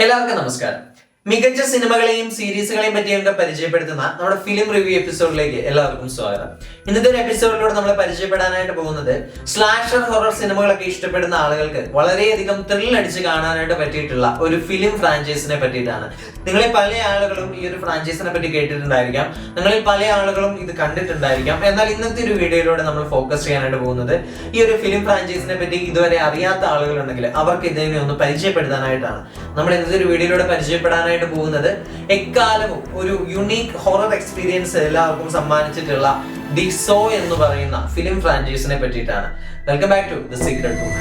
എല്ലാവർക്കും നമസ്കാരം. മികച്ച സിനിമകളെയും സീരീസുകളെയും പറ്റിയൊക്കെ പരിചയപ്പെടുത്തുന്ന നമ്മുടെ ഫിലിം റിവ്യൂ എപ്പിസോഡിലേക്ക് എല്ലാവർക്കും സ്വാഗതം. ഇന്നത്തെ ഒരു എപ്പിസോഡിലൂടെ നമ്മൾ പരിചയപ്പെടാനായിട്ട് പോകുന്നത് സ്ലാഷർ ഹൊറർ സിനിമകളൊക്കെ ഇഷ്ടപ്പെടുന്ന ആളുകൾക്ക് വളരെയധികം ത്രില്ലടിച്ച് കാണാനായിട്ട് പറ്റിയിട്ടുള്ള ഒരു ഫിലിം ഫ്രാഞ്ചൈസിനെ പറ്റിയിട്ടാണ്. നിങ്ങളിൽ പല ആളുകളും ഈ ഒരു ഫ്രാഞ്ചൈസിനെ പറ്റി കേട്ടിട്ടുണ്ടായിരിക്കാം, നിങ്ങളിൽ പല ആളുകളും ഇത് കണ്ടിട്ടുണ്ടായിരിക്കാം. എന്നാൽ ഇന്നത്തെ ഒരു വീഡിയോയിലൂടെ നമ്മൾ ഫോക്കസ് ചെയ്യാനായിട്ട് പോകുന്നത് ഈ ഒരു ഫിലിം ഫ്രാഞ്ചൈസിനെ പറ്റി ഇതുവരെ അറിയാത്ത ആളുകളുണ്ടെങ്കിൽ അവർക്ക് ഇതിനെ ഒന്ന് പരിചയപ്പെടുത്താനായിട്ടാണ്. നമ്മൾ ഇന്നത്തെ ഒരു വീഡിയോയിലൂടെ പരിചയപ്പെടാനായിട്ട് പോകുന്നത് എക്കാലവും ഒരു യുണീക് ഹൊറർ എക്സ്പീരിയൻസ് എല്ലാവർക്കും സമ്മാനിച്ചിട്ടുള്ള ദി സോ എന്ന് പറയുന്ന ഫിലിം ഫ്രാഞ്ചൈസിനെ പറ്റിയിട്ടാണ്. Welcome back to the secret book.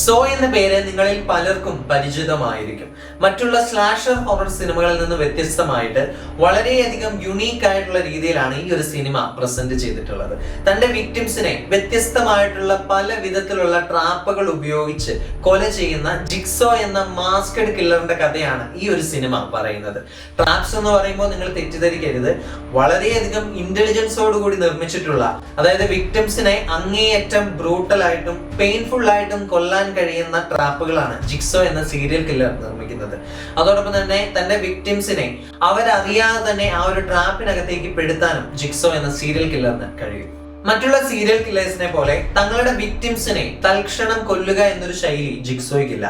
So എന്ന പേര് നിങ്ങളിൽ പലർക്കും പരിചിതമായിരിക്കും. മറ്റുള്ള സ്ലാഷർ ഹൊറർ സിനിമകളിൽ നിന്ന് വ്യത്യസ്തമായിട്ട് വളരെയധികം യുണീക്ക് ആയിട്ടുള്ള രീതിയിലാണ് ഈ ഒരു സിനിമ പ്രസന്റ് ചെയ്തിട്ടുള്ളത്. തന്റെ വിക്ടിംസിനെ വ്യത്യസ്തമായിട്ടുള്ള പല വിധത്തിലുള്ള ട്രാപ്പുകൾ ഉപയോഗിച്ച് കൊല ചെയ്യുന്ന ജിക്സോ എന്ന മാസ്കഡ് കില്ലറിന്റെ കഥയാണ് ഈ ഒരു സിനിമ പറയുന്നത്. ട്രാപ്സ് എന്ന് പറയുമ്പോൾ നിങ്ങൾ തെറ്റിദ്ധരിക്കരുത്, വളരെയധികം ഇന്റലിജൻസോട് കൂടി നിർമ്മിച്ചിട്ടുള്ള, അതായത് വിക്ടിംസിനെ അങ്ങേയറ്റം ബ്രൂട്ടൽ ആയിട്ടും പെയിൻഫുൾ ആയിട്ടും കൊല്ലാൻ കഴിയുന്ന ട്രാപ്പുകളാണ് ജിക്സോ എന്ന സീരിയൽ കില്ലർ നിർമ്മിക്കുന്നത്. അതോടൊപ്പം തന്നെ തന്റെ വിക്ടിംസിനെ അവരറിയാതെ തന്നെ ആ ഒരു ട്രാപ്പിനകത്തേക്ക് പെടുത്താനും ജിക്സോ എന്ന സീരിയൽ കില്ലറിന് കഴിയും. മറ്റുള്ള സീരിയൽ കില്ലേഴ്സിനെ പോലെ തങ്ങളുടെ വിക്ടിംസിനെ തൽക്ഷണം കൊല്ലുക എന്നൊരു ശൈലി ജിക്സോയ്ക്കില്ല.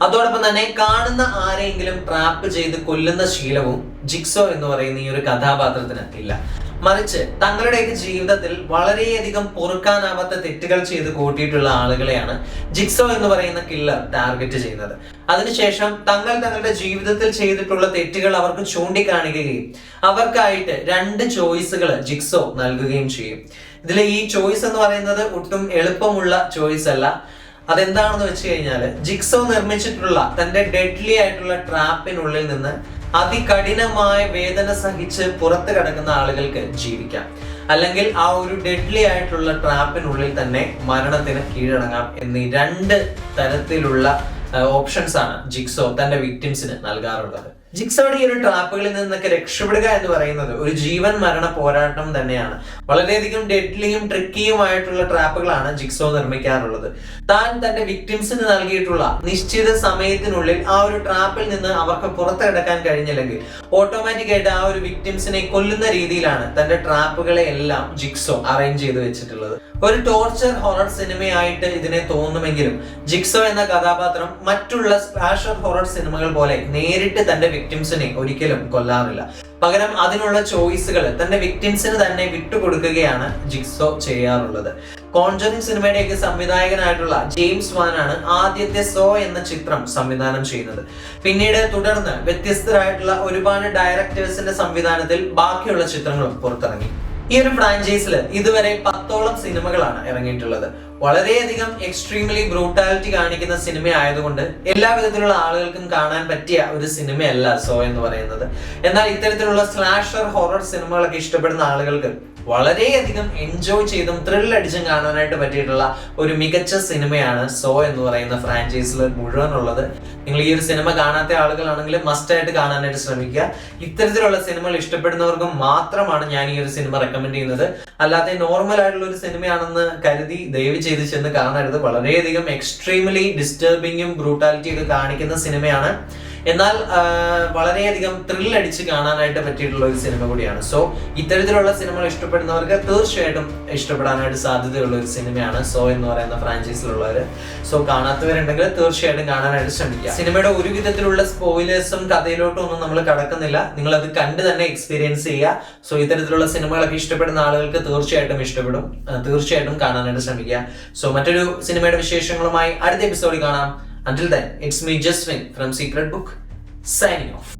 അതോടൊപ്പം തന്നെ കാണുന്ന ആരെങ്കിലും ട്രാപ്പ് ചെയ്ത് കൊല്ലുന്ന ശീലവും ജിക്സോ എന്ന് പറയുന്ന ഈ ഒരു കഥാപാത്രത്തിന് ഇല്ല. മറിച്ച് തങ്ങളുടെയൊക്കെ ജീവിതത്തിൽ വളരെയധികം പൊറുക്കാനാവാത്ത തെറ്റുകൾ ചെയ്ത് കൂട്ടിയിട്ടുള്ള ആളുകളെയാണ് ജിക്സോ എന്ന് പറയുന്ന കില്ലർ ടാർഗറ്റ് ചെയ്യുന്നത്. അതിനുശേഷം തങ്ങളുടെ ജീവിതത്തിൽ ചെയ്തിട്ടുള്ള തെറ്റുകൾ അവർക്ക് ചൂണ്ടിക്കാണിക്കുകയും അവർക്കായിട്ട് 2 ചോയ്സുകൾ ജിക്സോ നൽകുകയും ചെയ്യും. ഇതിൽ ഈ ചോയ്സ് എന്ന് പറയുന്നത് ഒട്ടും എളുപ്പമുള്ള ചോയ്സ് അല്ല. അതെന്താണെന്ന് വെച്ച് കഴിഞ്ഞാല് ജിക്സോ നിർമ്മിച്ചിട്ടുള്ള തന്റെ ഡെഡ്ലി ആയിട്ടുള്ള ട്രാപ്പിനുള്ളിൽ നിന്ന് അതികഠിനമായ വേദന സഹിച്ച് പുറത്ത് കിടക്കുന്ന ആളുകൾക്ക് ജീവിക്കാം, അല്ലെങ്കിൽ ആ ഒരു ഡെഡ്ലി ആയിട്ടുള്ള ട്രാപ്പിനുള്ളിൽ തന്നെ മരണത്തിന് കീഴടങ്ങാം എന്നീ 2 തരത്തിലുള്ള ഓപ്ഷൻസ് ആണ് ജിക്സോ തന്റെ വിക്ടിംസിന് നൽകാറുള്ളത്. ജിക്സോയുടെ ഈ ഒരു ട്രാപ്പുകളിൽ നിന്നൊക്കെ രക്ഷപ്പെടുക എന്ന് പറയുന്നത് ഒരു ജീവൻ മരണ പോരാട്ടം തന്നെയാണ്. വളരെയധികം ഡെഡ്ലിയും ട്രിക്കിയുമായിട്ടുള്ള ട്രാപ്പുകളാണ് ജിക്സോ നിർമ്മിക്കാറുള്ളത്. താൻ തന്റെ വിക്ടിംസിന് നൽകിയിട്ടുള്ള നിശ്ചിത സമയത്തിനുള്ളിൽ ആ ഒരു ട്രാപ്പിൽ നിന്ന് അവർക്ക് പുറത്തെടുക്കാൻ കഴിഞ്ഞില്ലെങ്കിൽ ഓട്ടോമാറ്റിക് ആയിട്ട് ആ ഒരു വിക്ടിംസിനെ കൊല്ലുന്ന രീതിയിലാണ് തന്റെ ട്രാപ്പുകളെ എല്ലാം ജിക്സോ അറേഞ്ച് ചെയ്ത് വെച്ചിട്ടുള്ളത്. ഒരു ടോർച്ചർ ഹൊറർ സിനിമയായിട്ട് ഇതിനെ തോന്നുമെങ്കിലും ജിക്സോ എന്ന കഥാപാത്രം മറ്റുള്ള സ്ലാഷർ ഹൊറർ സിനിമകൾ പോലെ നേരിട്ട് തന്റെ വിക്ടിംസിനെ ഒരിക്കലും കൊല്ലാറില്ല. പകരം അതിനുള്ള ചോയ്സുകൾ തന്റെ വിക്ടിംസിന് തന്നെ വിട്ടുകൊടുക്കുകയാണ് ജിക്സോ ചെയ്യാറുള്ളത്. കോൺജറിംഗ് സിനിമയുടെയൊക്കെ സംവിധായകനായിട്ടുള്ള ജെയിംസ് വാനാണ് ആദ്യത്തെ സോ എന്ന ചിത്രം സംവിധാനം ചെയ്യുന്നത്. പിന്നീട് തുടർന്ന് വ്യത്യസ്തരായിട്ടുള്ള ഒരുപാട് ഡയറക്ടേഴ്സിന്റെ സംവിധാനത്തിൽ ബാക്കിയുള്ള ചിത്രങ്ങളും പുറത്തിറങ്ങി. ഈ ഒരു ഫ്രാഞ്ചൈസിൽ ഇതുവരെ 10ഓളം സിനിമകളാണ് ഇറങ്ങിയിട്ടുള്ളത്. വളരെയധികം എക്സ്ട്രീംലി ബ്രൂട്ടാലിറ്റി കാണിക്കുന്ന സിനിമ ആയതുകൊണ്ട് എല്ലാ വിധത്തിലുള്ള ആളുകൾക്കും കാണാൻ പറ്റിയ ഒരു സിനിമയല്ല സോ എന്ന് പറയുന്നത്. എന്നാൽ ഇത്തരത്തിലുള്ള സ്ലാഷർ ഹൊറർ സിനിമകളൊക്കെ ഇഷ്ടപ്പെടുന്ന ആളുകൾക്ക് വളരെയധികം എൻജോയ് ചെയ്തും ത്രില്ലടിച്ചും കാണാനായിട്ട് പറ്റിയിട്ടുള്ള ഒരു മികച്ച സിനിമയാണ് സോ എന്ന് പറയുന്ന ഫ്രാഞ്ചൈസിൽ മുഴുവനുള്ളത്. നിങ്ങൾ ഈ ഒരു സിനിമ കാണാത്ത ആളുകളാണെങ്കിൽ മസ്റ്റ് ആയിട്ട് കാണാനായിട്ട് ശ്രമിക്കുക. ഇത്തരത്തിലുള്ള സിനിമകൾ ഇഷ്ടപ്പെടുന്നവർക്ക് മാത്രമാണ് ഞാൻ ഈ ഒരു സിനിമ റെക്കമെൻഡ് ചെയ്യുന്നത്. അല്ലാതെ നോർമൽ ആയിട്ടുള്ള ഒരു സിനിമയാണെന്ന് കരുതി ദയവ് ചെയ്ത് ചെന്ന് കാണരുത്. വളരെയധികം എക്സ്ട്രീംലി ഡിസ്റ്റർബിങ്ങും ബ്രൂട്ടാലിറ്റിയും ഒക്കെ കാണിക്കുന്ന സിനിമയാണ്. എന്നാൽ വളരെയധികം ത്രില്ലടിച്ച് കാണാനായിട്ട് പറ്റിയിട്ടുള്ള ഒരു സിനിമ കൂടിയാണ്. സോ ഇത്തരത്തിലുള്ള സിനിമകൾ ഇഷ്ടപ്പെടുന്നവർക്ക് തീർച്ചയായിട്ടും ഇഷ്ടപ്പെടാനായിട്ട് സാധ്യതയുള്ള ഒരു സിനിമയാണ് സോ എന്ന് പറയുന്ന ഫ്രാഞ്ചൈസിലുള്ളവർ. സോ കാണാത്തവരുണ്ടെങ്കിൽ തീർച്ചയായിട്ടും കാണാനായിട്ട് ശ്രമിക്കുക. സിനിമയുടെ ഒരു വിധത്തിലുള്ള സ്പോയിലേഴ്സും കഥയിലോട്ടും ഒന്നും നമ്മൾ കടക്കുന്നില്ല. നിങ്ങൾ അത് കണ്ട് തന്നെ എക്സ്പീരിയൻസ് ചെയ്യുക. സോ ഇത്തരത്തിലുള്ള സിനിമകളൊക്കെ ഇഷ്ടപ്പെടുന്ന ആളുകൾക്ക് തീർച്ചയായിട്ടും ഇഷ്ടപ്പെടും. തീർച്ചയായിട്ടും കാണാനായിട്ട് ശ്രമിക്കുക. സോ മറ്റൊരു സിനിമയുടെ വിശേഷങ്ങളുമായി അടുത്ത എപ്പിസോഡിൽ കാണാം. Until then, it's me Jaswin from Secret Book, signing off.